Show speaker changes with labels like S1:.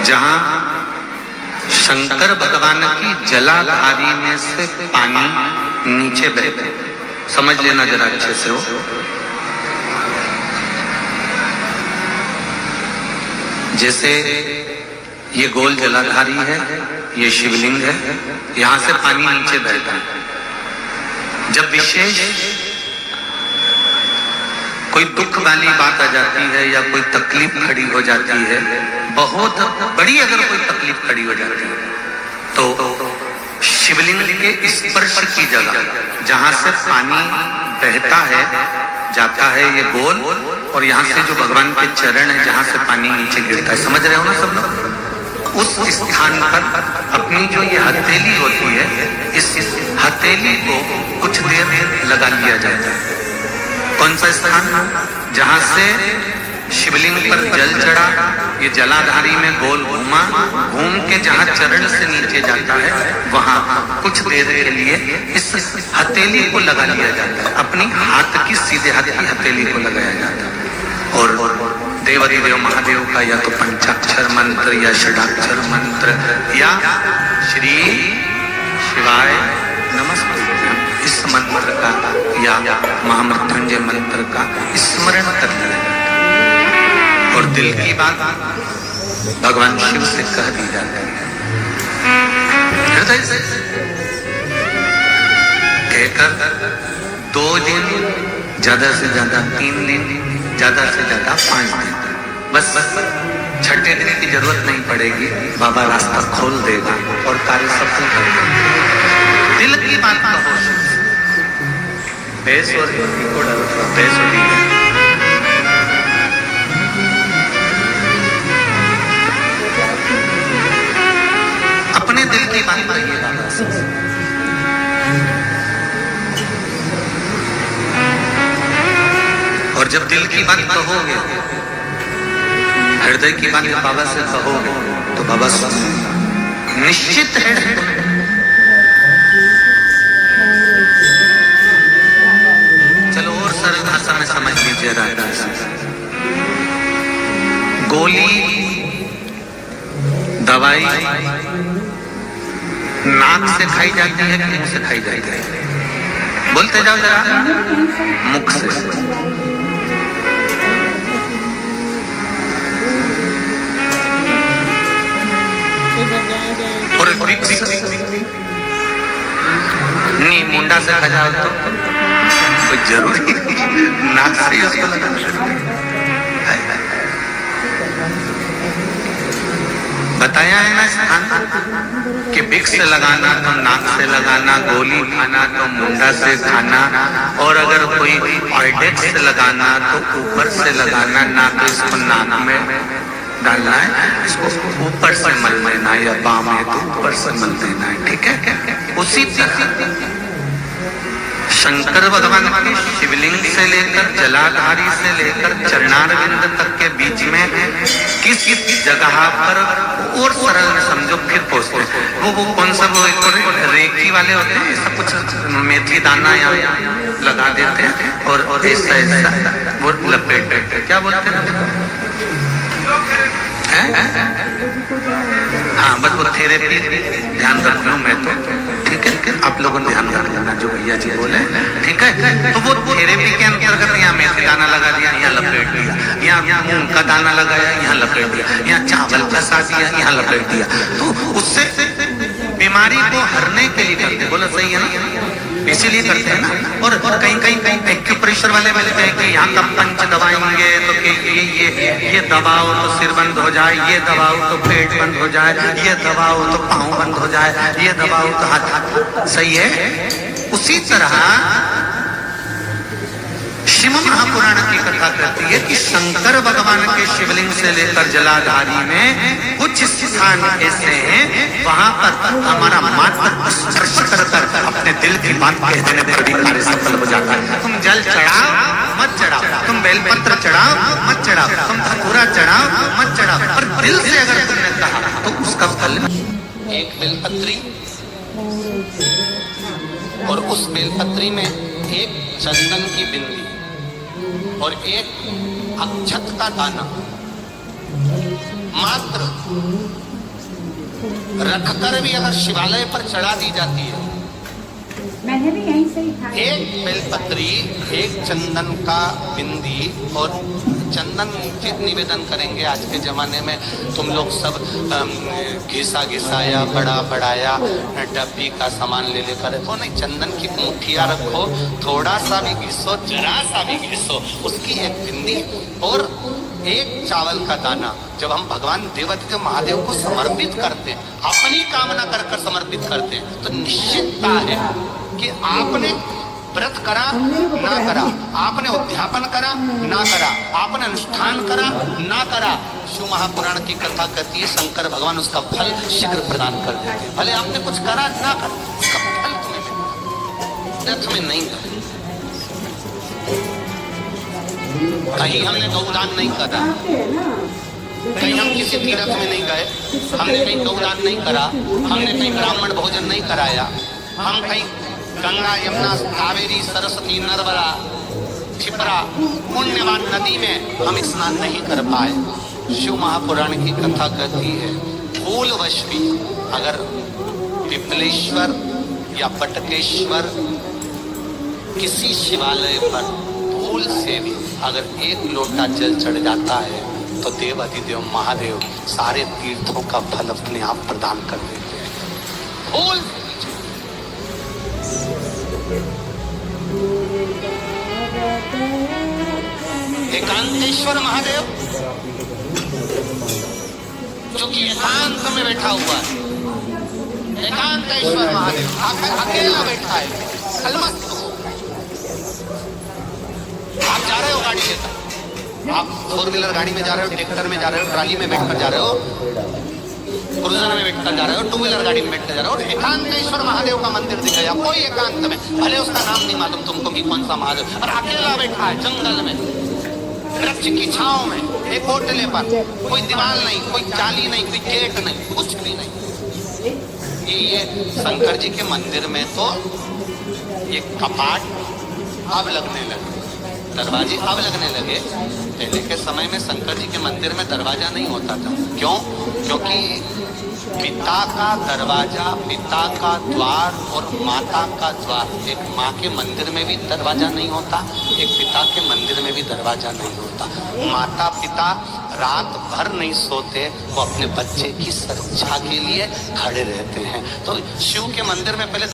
S1: जहां शंकर भगवान की जलाधारी में से पानी नीचे बहता, समझ लेना जरा अच्छे से हो। जैसे ये गोल जलाधारी है, ये शिवलिंग है, यहां से पानी नीचे बहता है। जब विशेष कोई दुख वाली बात आ जाती है या कोई तकलीफ खड़ी हो जाती है, बहुत बड़ी अगर कोई तकलीफ खड़ी हो जाती है, तो शिवलिंग के स्पर्श की जगह जहां से पानी बहता है, जाता है ये गोल, और यहाँ से जो भगवान के चरण है जहां से पानी नीचे गिरता है, समझ रहे हो ना सब लोग? उस स्थान पर अपनी जो ये हथेली होती है, इस हथेली को कुछ देर लगा लिया जाता है। कौन सा स्थान? जहां से शिवलिंग पर जल चढ़ा, ये जलाधारी में गोल घूमा, घूम के जहां चरण से नीचे जाता है, वहां कुछ देर के लिए इस हथेली को लगा लिया जाता है। अपनी हाथ की सीधे हाथ की हथेली को लगाया जाता है। और देवाधिदेव महादेव का या तो पंचाक्षर मंत्र या षडाक्षर मंत्र या श्री शिवाय नमस्ते इस मंत्र का या महामृत्युंजय मंत्र का स्मरण कर लिया और दिल की बात भगवान शिव से कह दी जाती है। हृदय से कहकर 2 दिन, ज्यादा से ज्यादा 3 दिन, ज्यादा से ज्यादा 5 दिन, बस 6ठे दिन की जरूरत नहीं पड़ेगी, बाबा रास्ता खोल देगा और कार्य सफल कर देगा। दिल की बात कहो, बेस और को डरो, बेस होती है। अपने दिल की बात कहिए बाबा से। और जब दिल की बात कहोगे, हृदय की बात बाबा से कहोगे, तो बाबा निश्चित है। चलो और सरल भाषा में समझ लीजिए राधा से। गोली, दवाई नाक से खाई जाती है कि मुंह से खाई जाती है? बोलते जाओ जरा। मुख से। और नहीं मुंडा से खा जाओ तो कोई जरूरी नाक से उसको लगा। बताया है ना स्थान कि विक्स से लगाना तो नाक से लगाना, गोली खाना तो मुंडा से खाना, और अगर कोई ऑर्डेक्स से लगाना तो ऊपर से लगाना, ना तो इसको नाक में डालना है, इसको ऊपर से मल लेना है, या बाम है तो ऊपर से मल देना है, ठीक है? उसी तरह शंकर भगवान के शिवलिंग से लेकर जलाधारी से लेकर चरणारविंद तक के बीच में किस जगह पर और सरल में समझो फिर पहुंचते वो कौन सा वो रेखी वाले होते हैं, सब कुछ मेथी दाना या लगा देते हैं और ऐसा ऐसा वो लपेट देते, क्या बोलते हैं? हाँ बस वो थेरेपी ध्यान रख लूं मैं तो, ठीक है? आप लोगों ने ध्यान रख लेना जो भैया जी बोले, ठीक है? तो वो थेरेपी के अंतर्गत यहाँ मेथी दाना लगा दिया, यहाँ लपेट दिया, यहाँ मूंग का दाना लगाया, यहाँ लपेट दिया, यहाँ चावल फंसा दिया, यहाँ लपेट दिया, तो उससे बीमारी को हरने के लिए करते, बोला सही है ना? इसीलिए करते हैं ना। और कहीं एक्यूप्रेशर वाले बोलते हैं कि यहाँ का पंच दबाएंगे तो ये दबाओ तो सिर बंद हो जाए, ये दबाओ तो पेट बंद हो जाए, ये दबाओ तो पाँव बंद हो जाए, ये दबाओ तो हाथ। सही है। उसी तरह शिव महापुराण की कथा कहती है कि शंकर भगवान के शिवलिंग से लेकर जलाधारी में कुछ स्थान ऐसे हैं, वहां पर हमारा मात्र स्पर्श कर अपने दिल की बात कह देने पर भी कार्य सफल हो जाता है। तुम जल चढ़ाओ मत चढ़ाओ, तुम बेलपत्र चढ़ाओ मत चढ़ाओ, तुम धतूरा चढ़ाओ मत चढ़ाओ, पर दिल से अगर तुमने कहा तो उसका फल। एक बेलपत्री और उस बेलपत्री में एक चंदन की बिंदी और एक अक्षत का दाना, मात्र रखकर भी अगर शिवालय पर चढ़ा दी जाती है,
S2: मैंने भी यहीं से ही था।
S1: एक बेलपत्री, एक चंदन का बिंदी, और चंदन के निवेदन करेंगे। आज के जमाने में तुम लोग सब घिसा घिसाया, बड़ा बढ़ाया, डब्बी का सामान ले लेकर रखो, नहीं, चंदन की मुठिया रखो, थोड़ा सा भी घिसो, जरा सा भी घिसो, उसकी एक बिंदी और एक चावल का दाना जब हम भगवान देवादिदेव महादेव को समर्पित करते हैं, अपनी कामना कर कर समर्पित करते हैं, तो निश्चितता है कि आपने व्रत करा ना करा, आपने उद्यापन करा ना करा, आपने अनुष्ठान करा ना करा, शिव महापुराण की कथा कहती है शंकर भगवान उसका फल शीघ्र प्रदान कर देते हैं। भले आपने कुछ करा ना करा, उसका फल तुम्हें मिलेगा। व्रत में नहीं करा, कहीं हमने गौदान नहीं करा, कहीं हम किसी तीर्थ में नहीं गए, हमने कहीं गौदान नहीं करा, हमने कहीं ब्राह्मण भोजन नहीं कराया, हम कहीं गंगा यमुना कावेरी सरस्वती नर्मदा क्षिप्रा पुण्यवान नदी में हम स्नान नहीं कर पाए। शिव महापुराण की कथा कहती है फूलवश भी अगर पिपलेश्वर या बटकेश्वर किसी शिवालय पर फूल से भी अगर एक लोटा जल चढ़ जाता है तो देव अधिदेव महादेव सारे तीर्थों का फल अपने आप प्रदान कर देते हैं। फूल एकांतेश्वर महादेव जो कि एकांत में बैठा हुआ है, एकांतेश्वर महादेव अकेला बैठा है, अलमस्त। आप जा रहे हो गाड़ी लेकर, आप 4 व्हीलर गाड़ी में जा रहे हो, ट्रैक्टर में जा रहे हो, ट्राली में बैठकर जा रहे हो, क्रूजर में बैठकर जा रहे हो, 2 व्हीलर गाड़ी में बैठकर जा रहे हो, एकांतेश्वर महादेव का मंदिर दिख गया, कोई एकांत में, भले उसका नाम नहीं मालूम तुमको कि कौन सा महादेव, और अकेला बैठा है जंगल में, वृक्ष की छांव में, एक होटले पर, कोई दीवार नहीं, कोई जाली नहीं, कोई गेट नहीं, कुछ भी नहीं। ये शंकर जी के मंदिर में तो ये कपाट अब लगने लगे, दरवाजे अब लगने लगे। पहले के समय में शंकर जी के मंदिर में दरवाजा नहीं होता था। क्यों? क्योंकि पिता का दरवाजा, पिता का द्वार और माता का द्वार, एक माँ के मंदिर में भी दरवाजा नहीं होता, एक पिता के मंदिर में भी दरवाजा नहीं होता। माता पिता रात भर नहीं सोते, वो अपने बच्चे की सुरक्षा के लिए खड़े रहते हैं। तो शिव के मंदिर में पहले